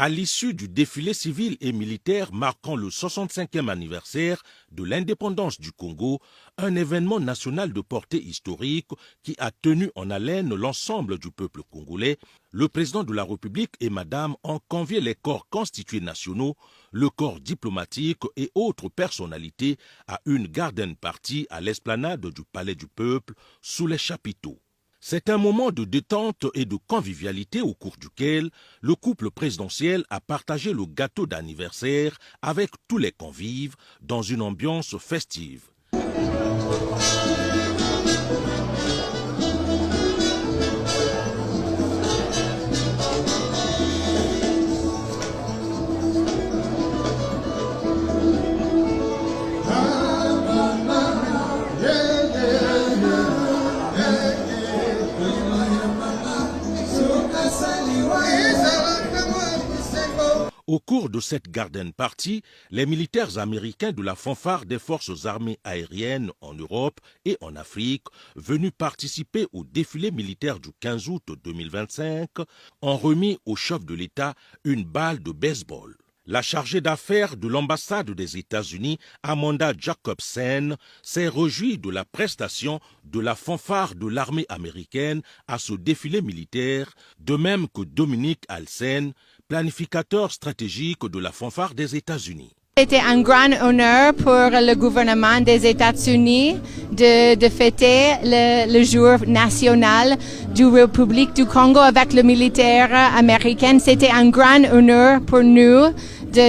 À l'issue du défilé civil et militaire marquant le 65e anniversaire de l'indépendance du Congo, un événement national de portée historique qui a tenu en haleine l'ensemble du peuple congolais, le président de la République et madame ont convié les corps constitués nationaux, le corps diplomatique et autres personnalités à une garden party à l'esplanade du Palais du Peuple sous les chapiteaux. C'est un moment de détente et de convivialité au cours duquel le couple présidentiel a partagé le gâteau d'anniversaire avec tous les convives dans une ambiance festive. Au cours de cette garden party, les militaires américains de la fanfare des forces armées aériennes en Europe et en Afrique, venus participer au défilé militaire du 15 août 2025, ont remis au chef de l'État une balle de baseball. La chargée d'affaires de l'ambassade des États-Unis, Amanda Jacobsen, s'est réjouie de la prestation de la fanfare de l'armée américaine à ce défilé militaire, de même que Dominique Alsen, planificateur stratégique de la fanfare des États-Unis. C'était un grand honneur pour le gouvernement des États-Unis de fêter le jour national de la République du Congo avec le militaire américain. C'était un grand honneur pour nous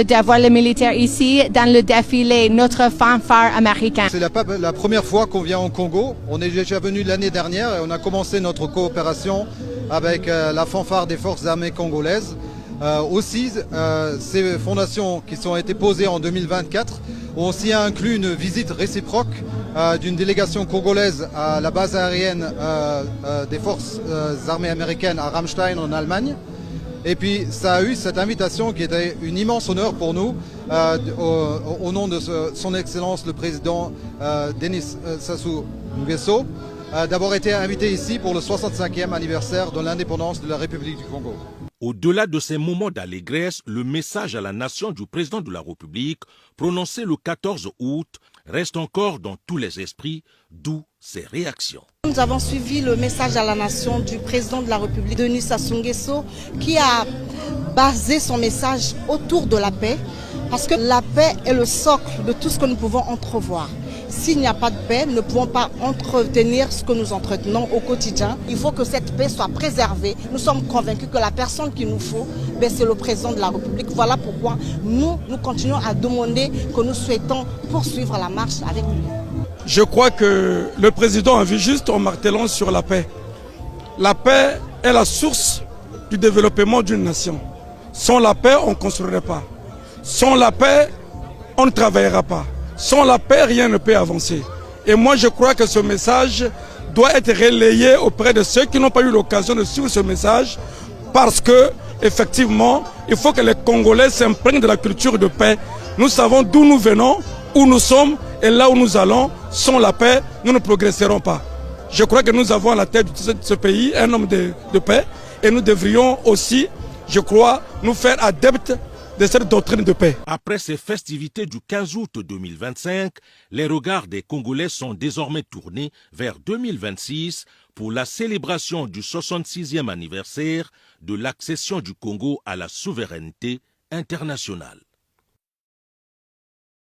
d'avoir le militaire ici dans le défilé, notre fanfare américain. C'est la première fois qu'on vient au Congo. On est déjà venu l'année dernière et on a commencé notre coopération avec la fanfare des forces armées congolaises. Aussi, ces fondations qui ont été posées en 2024 ont aussi inclus une visite réciproque d'une délégation congolaise à la base aérienne des forces armées américaines à Ramstein en Allemagne. Et puis ça a eu cette invitation qui était un immense honneur pour nous au nom de son Excellence le Président Denis Sassou Nguesso d'avoir été invité ici pour le 65e anniversaire de l'indépendance de la République du Congo. Au-delà de ces moments d'allégresse, le message à la nation du président de la République, prononcé le 14 août, reste encore dans tous les esprits, d'où ces réactions. Nous avons suivi le message à la nation du président de la République, Denis Sassou Nguesso, qui a basé son message autour de la paix, parce que la paix est le socle de tout ce que nous pouvons entrevoir. S'il n'y a pas de paix, nous ne pouvons pas entretenir ce que nous entretenons au quotidien. Il faut que cette paix soit préservée. Nous sommes convaincus que la personne qu'il nous faut, c'est le président de la République. Voilà pourquoi nous continuons à demander que nous souhaitons poursuivre la marche avec lui. Je crois que le président a vu juste en martelant sur la paix. La paix est la source du développement d'une nation. Sans la paix, on ne construirait pas. Sans la paix, on ne travaillera pas. Sans la paix, rien ne peut avancer. Et moi, je crois que ce message doit être relayé auprès de ceux qui n'ont pas eu l'occasion de suivre ce message, parce que, effectivement, il faut que les Congolais s'imprègnent de la culture de paix. Nous savons d'où nous venons, où nous sommes et là où nous allons. Sans la paix, nous ne progresserons pas. Je crois que nous avons à la tête de ce pays un homme de paix et nous devrions aussi, je crois, nous faire adeptes de cette doctrine de paix. Après ces festivités du 15 août 2025, les regards des Congolais sont désormais tournés vers 2026 pour la célébration du 66e anniversaire de l'accession du Congo à la souveraineté internationale.